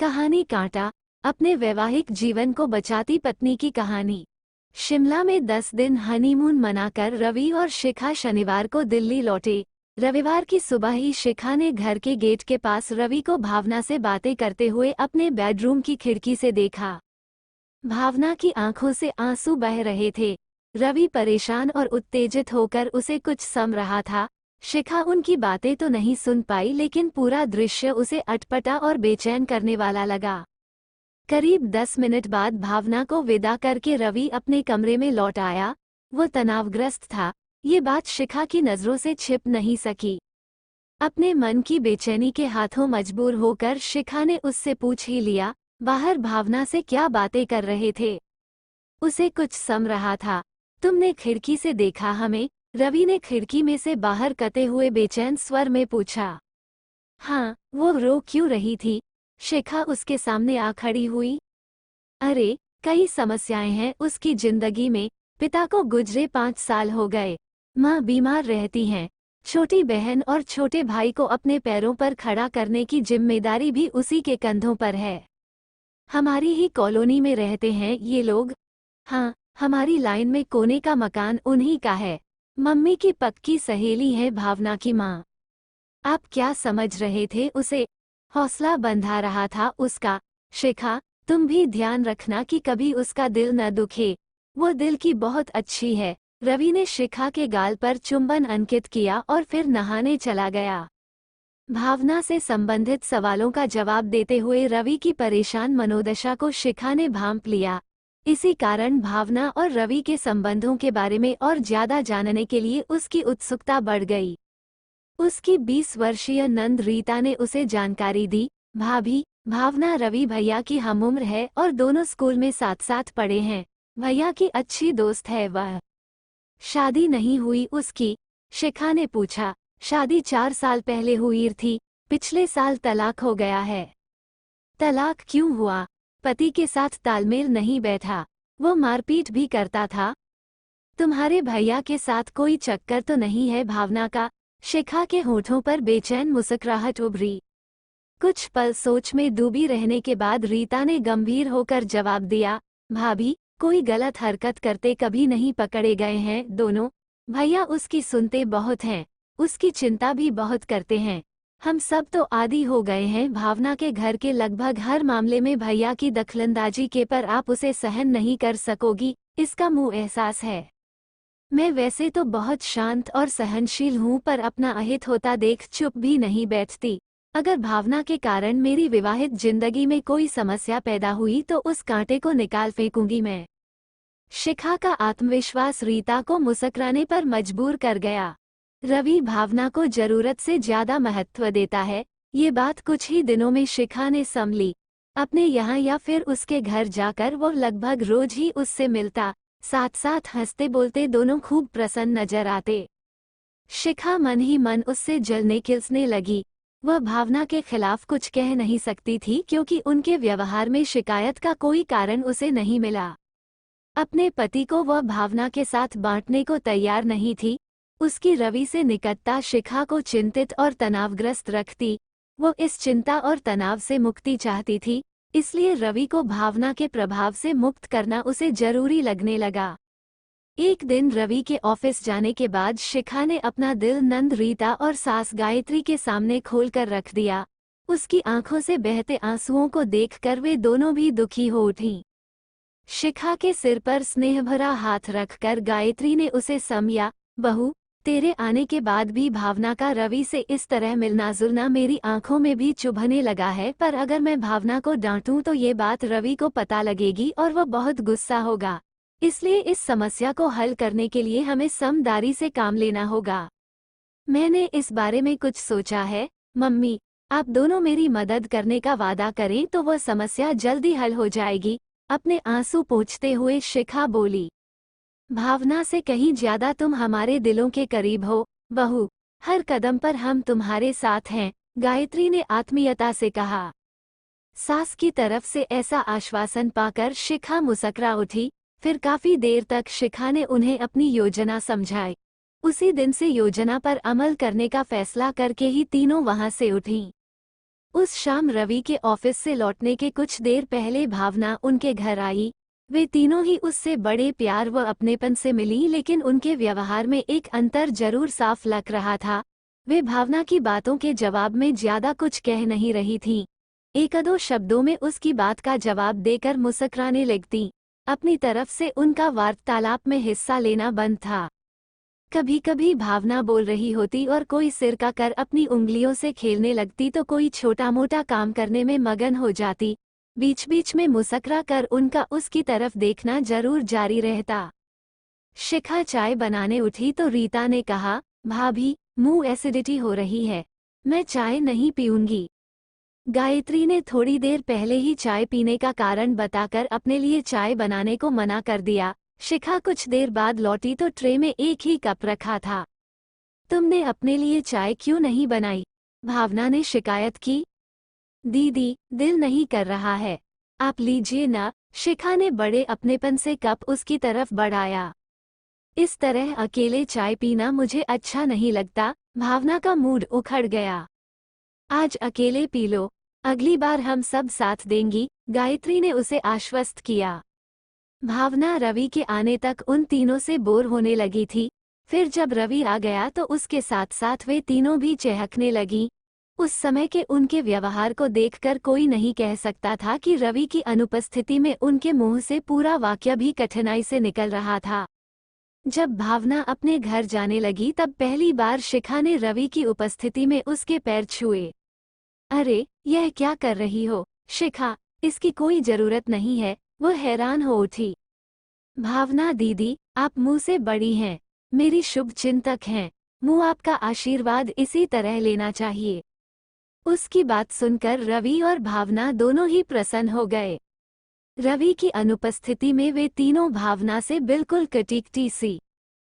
कहानी कांटा, अपने वैवाहिक जीवन को बचाती पत्नी की कहानी। शिमला में 10 दिन हनीमून मनाकर रवि और शिखा शनिवार को दिल्ली लौटे। रविवार की सुबह ही शिखा ने घर के गेट के पास रवि को भावना से बातें करते हुए अपने बेडरूम की खिड़की से देखा। भावना की आंखों से आंसू बह रहे थे। रवि परेशान और उत्तेजित होकर उसे कुछ सम रहा था। शिखा उनकी बातें तो नहीं सुन पाई, लेकिन पूरा दृश्य उसे अटपटा और बेचैन करने वाला लगा। करीब 10 मिनट बाद भावना को विदा करके रवि अपने कमरे में लौट आया। वो तनावग्रस्त था, ये बात शिखा की नज़रों से छिप नहीं सकी। अपने मन की बेचैनी के हाथों मजबूर होकर शिखा ने उससे पूछ ही लिया, बाहर भावना से क्या बातें कर रहे थे? उसे कुछ सम रहा था। तुमने खिड़की से देखा हमें? रवि ने खिड़की में से बाहर कते हुए बेचैन स्वर में पूछा। हाँ, वो रो क्यों रही थी? शिखा उसके सामने आ खड़ी हुई। अरे, कई समस्याएं हैं उसकी जिंदगी में। पिता को गुजरे 5 साल हो गए, माँ बीमार रहती हैं, छोटी बहन और छोटे भाई को अपने पैरों पर खड़ा करने की जिम्मेदारी भी उसी के कंधों पर है। हमारी ही कॉलोनी में रहते हैं ये लोग। हाँ, हमारी लाइन में कोने का मकान उन्हीं का है। मम्मी की पक्की सहेली है भावना की माँ। आप क्या समझ रहे थे उसे? हौसला बंधा रहा था उसका। शिखा, तुम भी ध्यान रखना कि कभी उसका दिल न दुखे। वो दिल की बहुत अच्छी है। रवि ने शिखा के गाल पर चुंबन अंकित किया और फिर नहाने चला गया। भावना से संबंधित सवालों का जवाब देते हुए रवि की परेशान मनोदशा को शिखा ने भांप लिया। इसी कारण भावना और रवि के संबंधों के बारे में और ज्यादा जानने के लिए उसकी उत्सुकता बढ़ गई। उसकी 20 वर्षीय नंद रीता ने उसे जानकारी दी। भाभी, भावना रवि भैया की हमउम्र है और दोनों स्कूल में साथ साथ पढ़े हैं। भैया की अच्छी दोस्त है वह। शादी नहीं हुई उसकी? शिखा ने पूछा। शादी 4 साल पहले हुई थी, पिछले साल तलाक हो गया है। तलाक क्यों हुआ? पति के साथ तालमेल नहीं बैठा, वो मारपीट भी करता था। तुम्हारे भैया के साथ कोई चक्कर तो नहीं है भावना का? शिखा के होठों पर बेचैन मुस्कुराहट उभरी। कुछ पल सोच में डूबी रहने के बाद रीता ने गंभीर होकर जवाब दिया, भाभी, कोई गलत हरकत करते कभी नहीं पकड़े गए हैं दोनों। भैया उसकी सुनते बहुत हैं, उसकी चिंता भी बहुत करते हैं। हम सब तो आदी हो गए हैं भावना के घर के लगभग हर मामले में भैया की दखलंदाजी के, पर आप उसे सहन नहीं कर सकोगी, इसका मुँह एहसास है। मैं वैसे तो बहुत शांत और सहनशील हूँ, पर अपना अहित होता देख चुप भी नहीं बैठती। अगर भावना के कारण मेरी विवाहित जिंदगी में कोई समस्या पैदा हुई तो उस कांटे को निकाल फेंकूंगी मैं। शिखा का आत्मविश्वास रीता को मुस्कुराने पर मजबूर कर गया। रवि भावना को जरूरत से ज्यादा महत्व देता है, ये बात कुछ ही दिनों में शिखा ने समझ ली। अपने यहाँ या फिर उसके घर जाकर वो लगभग रोज ही उससे मिलता, साथ साथ हंसते बोलते दोनों खूब प्रसन्न नजर आते। शिखा मन ही मन उससे जलने खिलने लगी। वह भावना के खिलाफ कुछ कह नहीं सकती थी क्योंकि उनके व्यवहार में शिकायत का कोई कारण उसे नहीं मिला। अपने पति को वह भावना के साथ बांटने को तैयार नहीं थी। उसकी रवि से निकटता शिखा को चिंतित और तनावग्रस्त रखती। वो इस चिंता और तनाव से मुक्ति चाहती थी, इसलिए रवि को भावना के प्रभाव से मुक्त करना उसे जरूरी लगने लगा। एक दिन रवि के ऑफिस जाने के बाद शिखा ने अपना दिल नंद रीता और सास गायत्री के सामने खोलकर रख दिया। उसकी आंखों से बहते आंसुओं को देखकर वे दोनों भी दुखी हो उठीं। शिखा के सिर पर स्नेहभरा हाथ रखकर गायत्री ने उसे समझा, बहू, तेरे आने के बाद भी भावना का रवि से इस तरह मिलना जुलना मेरी आंखों में भी चुभने लगा है, पर अगर मैं भावना को डांटूं तो ये बात रवि को पता लगेगी और वह बहुत गुस्सा होगा। इसलिए इस समस्या को हल करने के लिए हमें समझदारी से काम लेना होगा। मैंने इस बारे में कुछ सोचा है। मम्मी, आप दोनों मेरी मदद करने का वादा करें तो वह समस्या जल्दी हल हो जाएगी। अपने आंसू पोंछते हुए शिखा बोली। भावना से कहीं ज्यादा तुम हमारे दिलों के करीब हो बहू, हर कदम पर हम तुम्हारे साथ हैं, गायत्री ने आत्मीयता से कहा। सास की तरफ से ऐसा आश्वासन पाकर शिखा मुस्कुरा उठी। फिर काफी देर तक शिखा ने उन्हें अपनी योजना समझाई। उसी दिन से योजना पर अमल करने का फैसला करके ही तीनों वहां से उठीं। उस शाम रवि के ऑफिस से लौटने के कुछ देर पहले भावना उनके घर आई। वे तीनों ही उससे बड़े प्यार व अपनेपन से मिली, लेकिन उनके व्यवहार में एक अंतर जरूर साफ लग रहा था। वे भावना की बातों के जवाब में ज्यादा कुछ कह नहीं रही थीं। एक-दो शब्दों में उसकी बात का जवाब देकर मुस्कुराने लगती। अपनी तरफ से उनका वार्तालाप में हिस्सा लेना बंद था। कभी कभी भावना बोल रही होती और कोई सिरका कर अपनी उंगलियों से खेलने लगती, तो कोई छोटा मोटा काम करने में मगन हो जाती। बीच बीच में मुस्कुरा कर उनका उसकी तरफ देखना जरूर जारी रहता। शिखा चाय बनाने उठी तो रीता ने कहा, भाभी, मुंह एसिडिटी हो रही है, मैं चाय नहीं पीऊंगी। गायत्री ने थोड़ी देर पहले ही चाय पीने का कारण बताकर अपने लिए चाय बनाने को मना कर दिया। शिखा कुछ देर बाद लौटी तो ट्रे में एक ही कप रखा था। तुमने अपने लिए चाय क्यों नहीं बनाई? भावना ने शिकायत की। दीदी, दिल नहीं कर रहा है, आप लीजिए ना। शिखा ने बड़े अपनेपन से कप उसकी तरफ बढ़ाया। इस तरह अकेले चाय पीना मुझे अच्छा नहीं लगता। भावना का मूड उखड़ गया। आज अकेले पी लो, अगली बार हम सब साथ देंगी, गायत्री ने उसे आश्वस्त किया। भावना रवि के आने तक उन तीनों से बोर होने लगी थी। फिर जब रवि आ गया तो उसके साथ साथ वे तीनों भी चहकने लगीं। उस समय के उनके व्यवहार को देखकर कोई नहीं कह सकता था कि रवि की अनुपस्थिति में उनके मुंह से पूरा वाक्य भी कठिनाई से निकल रहा था। जब भावना अपने घर जाने लगी तब पहली बार शिखा ने रवि की उपस्थिति में उसके पैर छुए। अरे, यह क्या कर रही हो शिखा, इसकी कोई जरूरत नहीं है, वो हैरान हो उठी। भावना दीदी, आप मुँह से बड़ी हैं, मेरी शुभ चिंतक हैं, मुँह आपका आशीर्वाद इसी तरह लेना चाहिए। उसकी बात सुनकर रवि और भावना दोनों ही प्रसन्न हो गए। रवि की अनुपस्थिति में वे तीनों भावना से बिल्कुल कटीकटी सी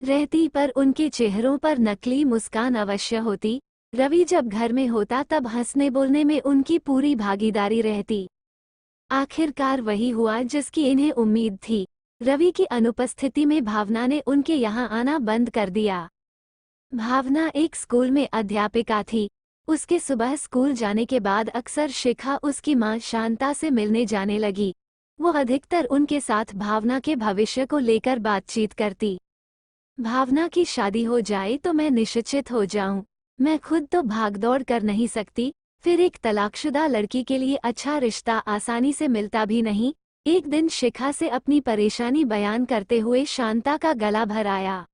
रहती, पर उनके चेहरों पर नकली मुस्कान अवश्य होती। रवि जब घर में होता तब हंसने बोलने में उनकी पूरी भागीदारी रहती। आखिरकार वही हुआ जिसकी इन्हें उम्मीद थी। रवि की अनुपस्थिति में भावना ने उनके यहाँ आना बंद कर दिया। भावना एक स्कूल में अध्यापिका थी। उसके सुबह स्कूल जाने के बाद अक्सर शिखा उसकी मां शांता से मिलने जाने लगी। वो अधिकतर उनके साथ भावना के भविष्य को लेकर बातचीत करती। भावना की शादी हो जाए तो मैं निश्चित हो जाऊं, मैं खुद तो भागदौड़ कर नहीं सकती, फिर एक तलाकशुदा लड़की के लिए अच्छा रिश्ता आसानी से मिलता भी नहीं। एक दिन शिखा से अपनी परेशानी बयान करते हुए शांता का गला भर आया।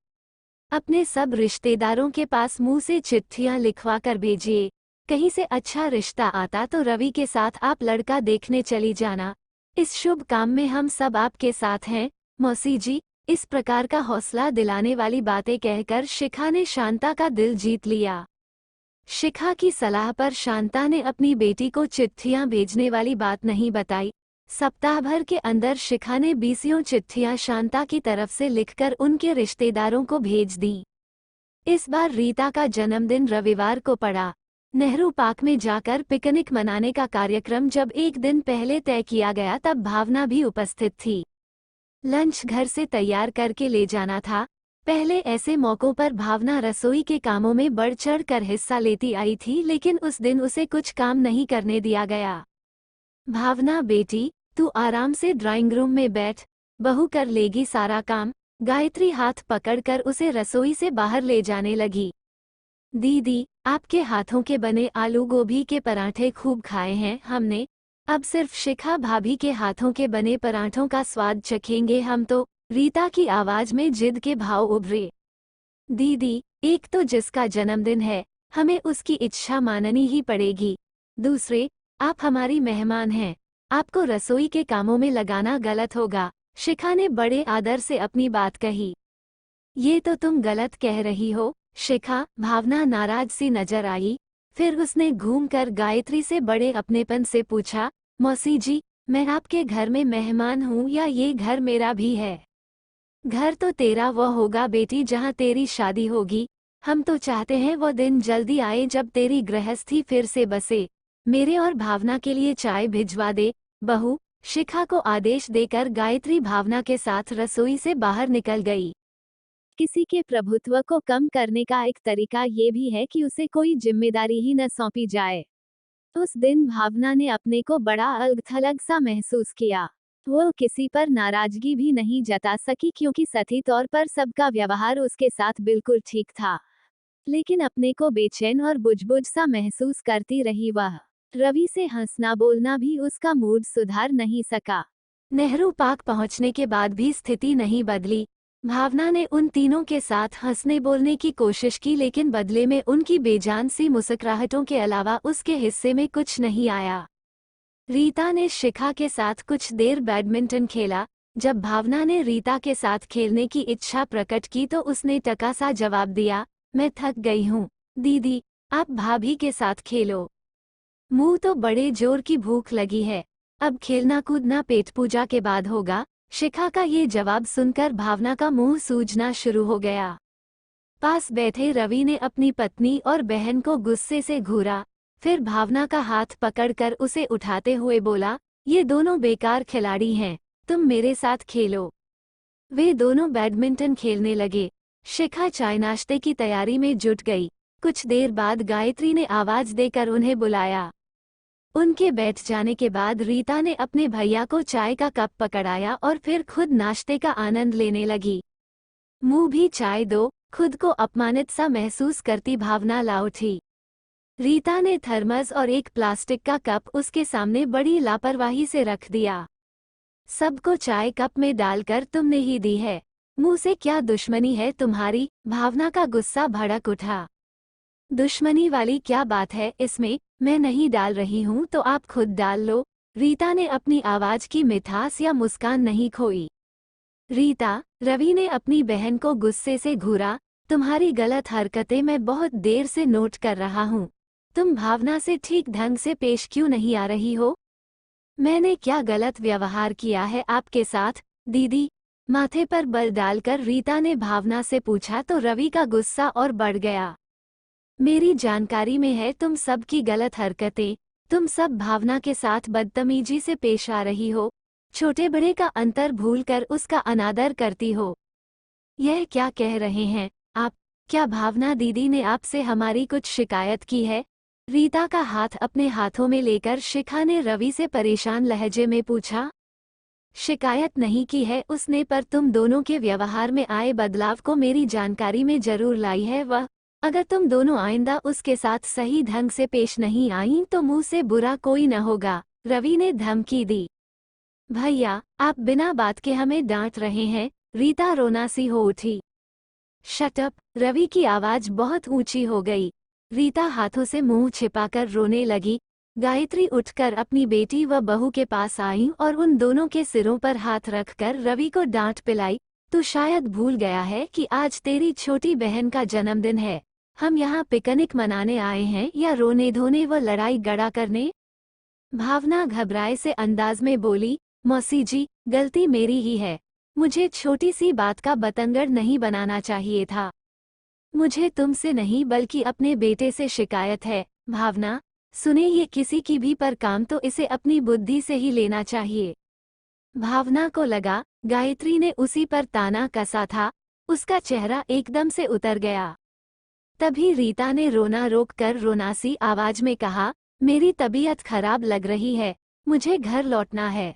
अपने सब रिश्तेदारों के पास मुंह से चिट्ठियां लिखवा कर भेजिए, कहीं से अच्छा रिश्ता आता तो रवि के साथ आप लड़का देखने चली जाना। इस शुभ काम में हम सब आपके साथ हैं, मौसी जी। इस प्रकार का हौसला दिलाने वाली बातें कहकर शिखा ने शांता का दिल जीत लिया। शिखा की सलाह पर शांता ने अपनी बेटी को चिट्ठियां भेजने वाली बात नहीं बताई। सप्ताह भर के अंदर शिखा ने 20 चिट्ठियां शांता की तरफ से लिखकर उनके रिश्तेदारों को भेज दी। इस बार रीता का जन्मदिन रविवार को पड़ा। नेहरू पार्क में जाकर पिकनिक मनाने का कार्यक्रम जब एक दिन पहले तय किया गया तब भावना भी उपस्थित थी। लंच घर से तैयार करके ले जाना था। पहले ऐसे मौकों पर भावना रसोई के कामों में बढ़ चढ़ कर हिस्सा लेती आई थी, लेकिन उस दिन उसे कुछ काम नहीं करने दिया गया। भावना बेटी, तू आराम से ड्राइंग रूम में बैठ, बहू कर लेगी सारा काम। गायत्री हाथ पकड़कर उसे रसोई से बाहर ले जाने लगी। दीदी, आपके हाथों के बने आलू गोभी के पराठे खूब खाए हैं हमने, अब सिर्फ शिखा भाभी के हाथों के बने पराठों का स्वाद चखेंगे हम तो। रीता की आवाज में जिद के भाव उभरे। दीदी, एक तो जिसका जन्मदिन है, हमें उसकी इच्छा माननी ही पड़ेगी। दूसरे, आप हमारी मेहमान हैं, आपको रसोई के कामों में लगाना गलत होगा। शिखा ने बड़े आदर से अपनी बात कही। ये तो तुम गलत कह रही हो शिखा, भावना नाराज सी नजर आई। फिर उसने घूमकर गायत्री से बड़े अपनेपन से पूछा, मौसी जी, मैं आपके घर में मेहमान हूँ या ये घर मेरा भी है? घर तो तेरा वो होगा बेटी जहाँ तेरी शादी होगी। हम तो चाहते हैं वो दिन जल्दी आए जब तेरी गृहस्थी फिर से बसे। मेरे और भावना के लिए चाय भिजवा दे बहू। शिखा को आदेश देकर गायत्री भावना के साथ रसोई से बाहर निकल गई। किसी के प्रभुत्व को कम करने का एक तरीका ये भी है कि उसे कोई जिम्मेदारी ही न सौंपी जाए। उस दिन भावना ने अपने को बड़ा अलग-थलग सा महसूस किया। वो किसी पर नाराजगी भी नहीं जता सकी क्योंकि सही तौर पर सबका व्यवहार उसके साथ बिल्कुल ठीक था। लेकिन अपने को बेचैन और बुझ-बुझ सा महसूस करती रही वह। रवि से हंसना बोलना भी उसका मूड सुधार नहीं सका। नेहरू पार्क पहुंचने के बाद भी स्थिति नहीं बदली। भावना ने उन तीनों के साथ हंसने बोलने की कोशिश की लेकिन बदले में उनकी बेजान सी मुस्कुराहटों के अलावा उसके हिस्से में कुछ नहीं आया। रीता ने शिखा के साथ कुछ देर बैडमिंटन खेला। जब भावना ने रीता के साथ खेलने की इच्छा प्रकट की तो उसने टका सा जवाब दिया, मैं थक गई हूँ दीदी, आप भाभी के साथ खेलो। मुंह तो बड़े जोर की भूख लगी है, अब खेलना कूदना पेट पूजा के बाद होगा। शिखा का ये जवाब सुनकर भावना का मुंह सूजना शुरू हो गया। पास बैठे रवि ने अपनी पत्नी और बहन को गुस्से से घूरा, फिर भावना का हाथ पकड़कर उसे उठाते हुए बोला, ये दोनों बेकार खिलाड़ी हैं, तुम मेरे साथ खेलो। वे दोनों बैडमिंटन खेलने लगे। शिखा चाय नाश्ते की तैयारी में जुट गई। कुछ देर बाद गायत्री ने आवाज देकर उन्हें बुलाया। उनके बैठ जाने के बाद रीता ने अपने भैया को चाय का कप पकड़ाया और फिर खुद नाश्ते का आनंद लेने लगी। मुंह भी चाय दो, खुद को अपमानित सा महसूस करती भावना ला उठी। रीता ने थर्मस और एक प्लास्टिक का कप उसके सामने बड़ी लापरवाही से रख दिया। सबको चाय कप में डालकर तुमने ही दी है, मुंह से क्या दुश्मनी है तुम्हारी? भावना का गुस्सा भड़क उठा। दुश्मनी वाली क्या बात है इसमें, मैं नहीं डाल रही हूँ तो आप खुद डाल लो। रीता ने अपनी आवाज की मिठास या मुस्कान नहीं खोई। रीता, रवि ने अपनी बहन को गुस्से से घूरा, तुम्हारी गलत हरकतें मैं बहुत देर से नोट कर रहा हूँ। तुम भावना से ठीक ढंग से पेश क्यों नहीं आ रही हो? मैंने क्या गलत व्यवहार किया है आपके साथ, दीदी? माथे पर बल डालकर रीता ने भावना से पूछा तो रवि का गुस्सा और बढ़ गया। मेरी जानकारी में है तुम सब की गलत हरकतें, तुम सब भावना के साथ बदतमीजी से पेश आ रही हो, छोटे बड़े का अंतर भूलकर उसका अनादर करती हो। यह क्या कह रहे हैं आप? क्या भावना दीदी ने आपसे हमारी कुछ शिकायत की है? रीता का हाथ अपने हाथों में लेकर शिखा ने रवि से परेशान लहजे में पूछा। शिकायत नहीं की है उसने, पर तुम दोनों के व्यवहार में आए बदलाव को मेरी जानकारी में जरूर लाई है वह। अगर तुम दोनों आइंदा उसके साथ सही ढंग से पेश नहीं आई तो मुंह से बुरा कोई न होगा, रवि ने धमकी दी। भैया, आप बिना बात के हमें डांट रहे हैं, रीता रोना सी हो उठी। शट अप, रवि की आवाज बहुत ऊंची हो गई। रीता हाथों से मुंह छिपाकर रोने लगी। गायत्री उठकर अपनी बेटी व बहू के पास आई और उन दोनों के सिरों पर हाथ रखकर रवि को डांट पिलाई। तू शायद भूल गया है कि आज तेरी छोटी बहन का जन्मदिन है। हम यहाँ पिकनिक मनाने आए हैं या रोने धोने व लड़ाई गड़ा करने? भावना घबराए से अंदाज में बोली, मौसी जी, गलती मेरी ही है। मुझे छोटी सी बात का बतंगड़ नहीं बनाना चाहिए था। मुझे तुमसे नहीं बल्कि अपने बेटे से शिकायत है। भावना, सुने ये किसी की भी पर काम तो इसे अपनी बुद्धि से ही लेना चाहिए। भावना को लगा गायत्री ने उसी पर ताना कसा था। उसका चेहरा एकदम से उतर गया। तभी रीता ने रोना रोककर रोनासी आवाज में कहा, मेरी तबीयत खराब लग रही है, मुझे घर लौटना है।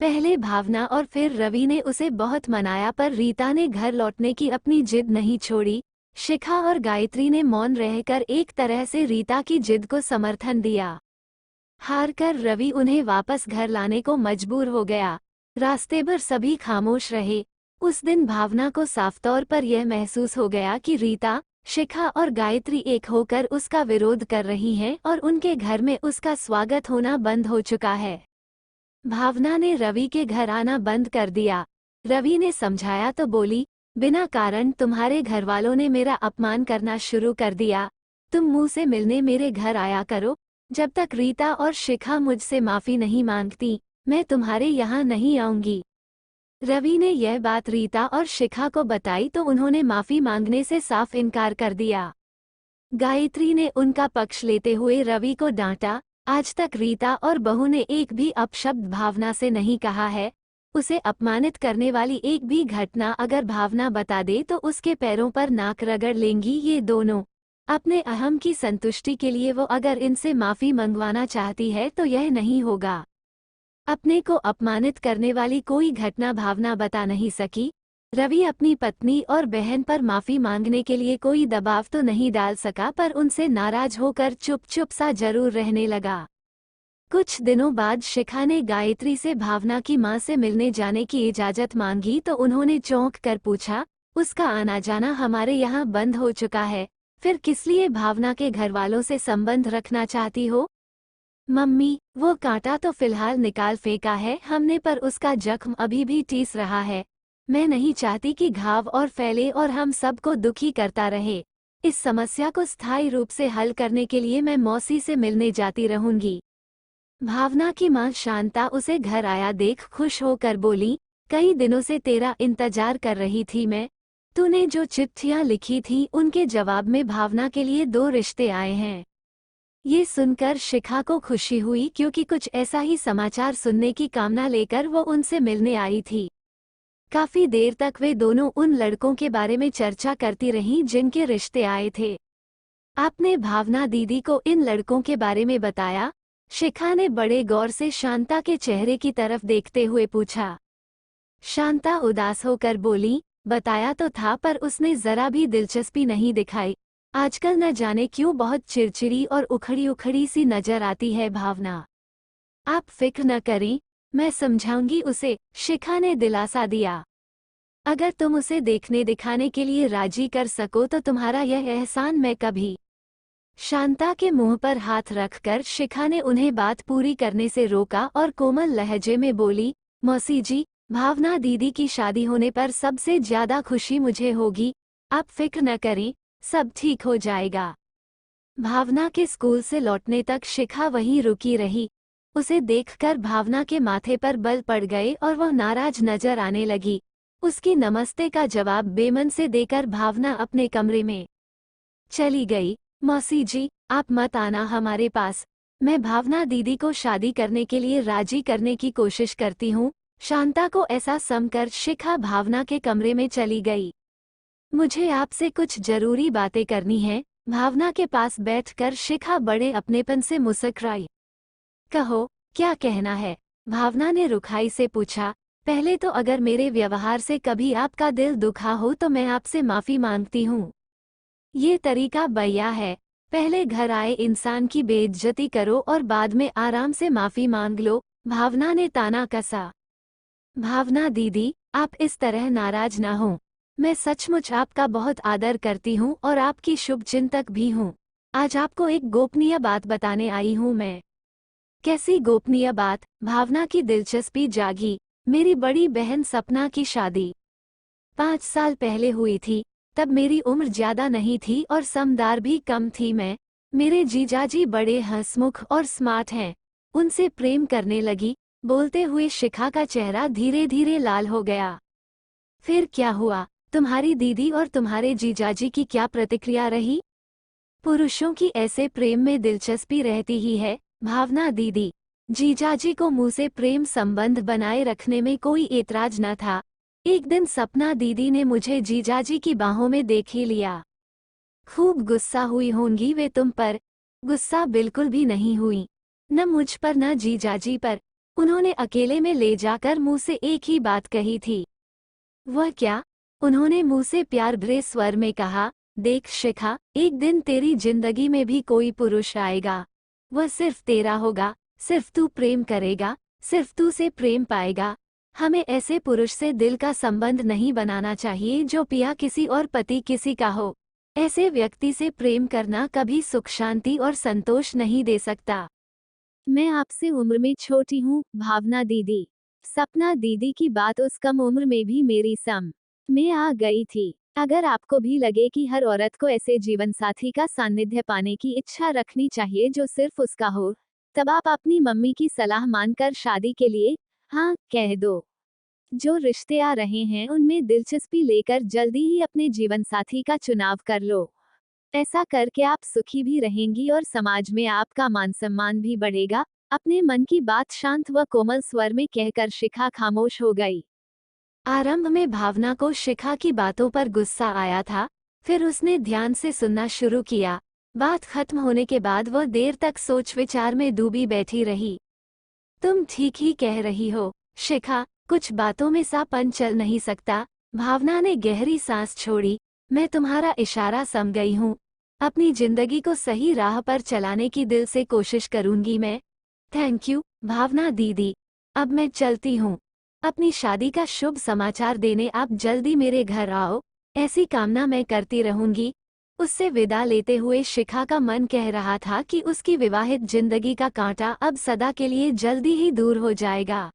पहले भावना और फिर रवि ने उसे बहुत मनाया पर रीता ने घर लौटने की अपनी जिद नहीं छोड़ी। शिखा और गायत्री ने मौन रहकर एक तरह से रीता की जिद को समर्थन दिया। हारकर रवि उन्हें वापस घर लाने को मजबूर हो गया। रास्ते भर सभी खामोश रहे। उस दिन भावना को साफ तौर पर यह महसूस हो गया कि रीता, शिखा और गायत्री एक होकर उसका विरोध कर रही हैं और उनके घर में उसका स्वागत होना बंद हो चुका है। भावना ने रवि के घर आना बंद कर दिया। रवि ने समझाया तो बोली, बिना कारण तुम्हारे घरवालों ने मेरा अपमान करना शुरू कर दिया। तुम मुंह से मिलने मेरे घर आया करो। जब तक रीता और शिखा मुझसे माफी नहीं मांगती, मैं तुम्हारे यहाँ नहीं आऊंगी। रवि ने यह बात रीता और शिखा को बताई तो उन्होंने माफी मांगने से साफ इनकार कर दिया। गायत्री ने उनका पक्ष लेते हुए रवि को डांटा। आज तक रीता और बहू ने एक भी अपशब्द भावना से नहीं कहा है। उसे अपमानित करने वाली एक भी घटना अगर भावना बता दे तो उसके पैरों पर नाक रगड़ लेंगी ये दोनों। अपने अहम की संतुष्टि के लिए वो अगर इनसे माफी मंगवाना चाहती है तो यह नहीं होगा। अपने को अपमानित करने वाली कोई घटना भावना बता नहीं सकी। रवि अपनी पत्नी और बहन पर माफी मांगने के लिए कोई दबाव तो नहीं डाल सका, पर उनसे नाराज होकर चुप चुप सा जरूर रहने लगा। कुछ दिनों बाद शिखा ने गायत्री से भावना की मां से मिलने जाने की इजाजत मांगी तो उन्होंने चौंक कर पूछा, उसका आना जाना हमारे यहाँ बंद हो चुका है, फिर किस लिए भावना के घर वालों से संबंध रखना चाहती हो? मम्मी, वो कांटा तो फिलहाल निकाल फेंका है हमने, पर उसका जख्म अभी भी टीस रहा है। मैं नहीं चाहती कि घाव और फैले और हम सबको दुखी करता रहे। इस समस्या को स्थायी रूप से हल करने के लिए मैं मौसी से मिलने जाती रहूंगी। भावना की मां शांता उसे घर आया देख खुश होकर बोली, कई दिनों से तेरा इंतजार कर रही थी मैं। तूने जो चिट्ठियां लिखी थी उनके जवाब में भावना के लिए 2 रिश्ते आए हैं। ये सुनकर शिखा को खुशी हुई, क्योंकि कुछ ऐसा ही समाचार सुनने की कामना लेकर वो उनसे मिलने आई थी। काफी देर तक वे दोनों उन लड़कों के बारे में चर्चा करती रहीं जिनके रिश्ते आए थे। आपने भावना दीदी को इन लड़कों के बारे में बताया? शिखा ने बड़े गौर से शांता के चेहरे की तरफ देखते हुए पूछा। शांता उदास होकर बोली, बताया तो था, पर उसने जरा भी दिलचस्पी नहीं दिखाई। आजकल न जाने क्यों बहुत चिड़चिड़ी और उखड़ी उखड़ी सी नजर आती है भावना। आप फिक्र न करें, मैं समझाऊंगी उसे, शिखा ने दिलासा दिया। अगर तुम उसे देखने दिखाने के लिए राजी कर सको तो तुम्हारा यह एहसान मैं कभी। शांता के मुंह पर हाथ रखकर शिखा ने उन्हें बात पूरी करने से रोका और कोमल लहजे में बोली, मौसी जी, भावना दीदी की शादी होने पर सबसे ज्यादा खुशी मुझे होगी। आप फिक्र न करें, सब ठीक हो जाएगा। भावना के स्कूल से लौटने तक शिखा वहीं रुकी रही। उसे देखकर भावना के माथे पर बल पड़ गए और वह नाराज नजर आने लगी। उसकी नमस्ते का जवाब बेमन से देकर भावना अपने कमरे में चली गई। मौसी जी, आप मत आना हमारे पास। मैं भावना दीदी को शादी करने के लिए राजी करने की कोशिश करती हूँ। शांता को ऐसा समझकर शिखा भावना के कमरे में चली गई। मुझे आपसे कुछ जरूरी बातें करनी है। भावना के पास बैठकर शिखा बड़े अपनेपन से मुस्कुराई। कहो, क्या कहना है? भावना ने रुखाई से पूछा। पहले तो अगर मेरे व्यवहार से कभी आपका दिल दुखा हो तो मैं आपसे माफी मांगती हूँ। ये तरीका बढ़िया है। पहले घर आए इंसान की बेइज्जती करो और बाद में आराम से माफी मांग लो, भावना ने ताना कसा। भावना दीदी, आप इस तरह नाराज ना हो। मैं सचमुच आपका बहुत आदर करती हूँ और आपकी शुभचिंतक भी हूँ। आज आपको एक गोपनीय बात बताने आई हूँ मैं। कैसी गोपनीय बात? भावना की दिलचस्पी जागी। मेरी बड़ी बहन सपना की शादी 5 साल पहले हुई थी। तब मेरी उम्र ज्यादा नहीं थी और समझदार भी कम थी मैं। मेरे जीजाजी बड़े हंसमुख और स्मार्ट हैं। उनसे प्रेम करने लगी। बोलते हुए शिखा का चेहरा धीरे धीरे लाल हो गया। फिर क्या हुआ? तुम्हारी दीदी और तुम्हारे जीजाजी की क्या प्रतिक्रिया रही? पुरुषों की ऐसे प्रेम में दिलचस्पी रहती ही है, भावना दीदी। जीजाजी को मुंह से प्रेम संबंध बनाए रखने में कोई ऐतराज न था। एक दिन सपना दीदी ने मुझे जीजाजी की बाहों में देख ही लिया। खूब गुस्सा हुई होंगी वे तुम पर। गुस्सा बिल्कुल भी नहीं हुई, न मुझ पर न जीजाजी पर। उन्होंने अकेले में ले जाकर मुंह से एक ही बात कही थी। वह क्या? उन्होंने मुंह से प्यार भरे स्वर में कहा, देख शिखा, एक दिन तेरी जिंदगी में भी कोई पुरुष आएगा। वह सिर्फ तेरा होगा, सिर्फ तू प्रेम करेगा, सिर्फ तू से प्रेम पाएगा। हमें ऐसे पुरुष से दिल का संबंध नहीं बनाना चाहिए जो पिया किसी और पति किसी का हो। ऐसे व्यक्ति से प्रेम करना कभी सुख शांति और संतोष नहीं दे सकता। मैं आपसे उम्र में छोटी हूँ भावना दीदी। सपना दीदी की बात उस कम उम्र में भी मेरी सम में आ गई थी। अगर आपको भी लगे कि हर औरत को ऐसे जीवन साथी का सानिध्य पाने की इच्छा रखनी चाहिए जो सिर्फ उसका हो, तब आप अपनी मम्मी की सलाह मानकर शादी के लिए हाँ कह दो। जो रिश्ते आ रहे हैं उनमें दिलचस्पी लेकर जल्दी ही अपने जीवन साथी का चुनाव कर लो। ऐसा करके आप सुखी भी रहेंगी और समाज में आपका मान सम्मान भी बढ़ेगा। अपने मन की बात शांत व कोमल स्वर में कहकर शिखा खामोश हो गई। आरंभ में भावना को शिखा की बातों पर गुस्सा आया था। फिर उसने ध्यान से सुनना शुरू किया। बात खत्म होने के बाद वह देर तक सोच विचार में डूबी बैठी रही। तुम ठीक ही कह रही हो, शिखा, कुछ बातों में सापन चल नहीं सकता। भावना ने गहरी सांस छोड़ी। मैं तुम्हारा इशारा समझ गई हूँ। अपनी जिंदगी को सही राह पर चलाने की दिल से कोशिश करूंगी मैं। थैंक यू, भावना दीदी। अब मैं चलती हूँ। अपनी शादी का शुभ समाचार देने आप जल्दी मेरे घर आओ, ऐसी कामना मैं करती रहूंगी। उससे विदा लेते हुए शिखा का मन कह रहा था कि उसकी विवाहित जिंदगी का कांटा अब सदा के लिए जल्दी ही दूर हो जाएगा।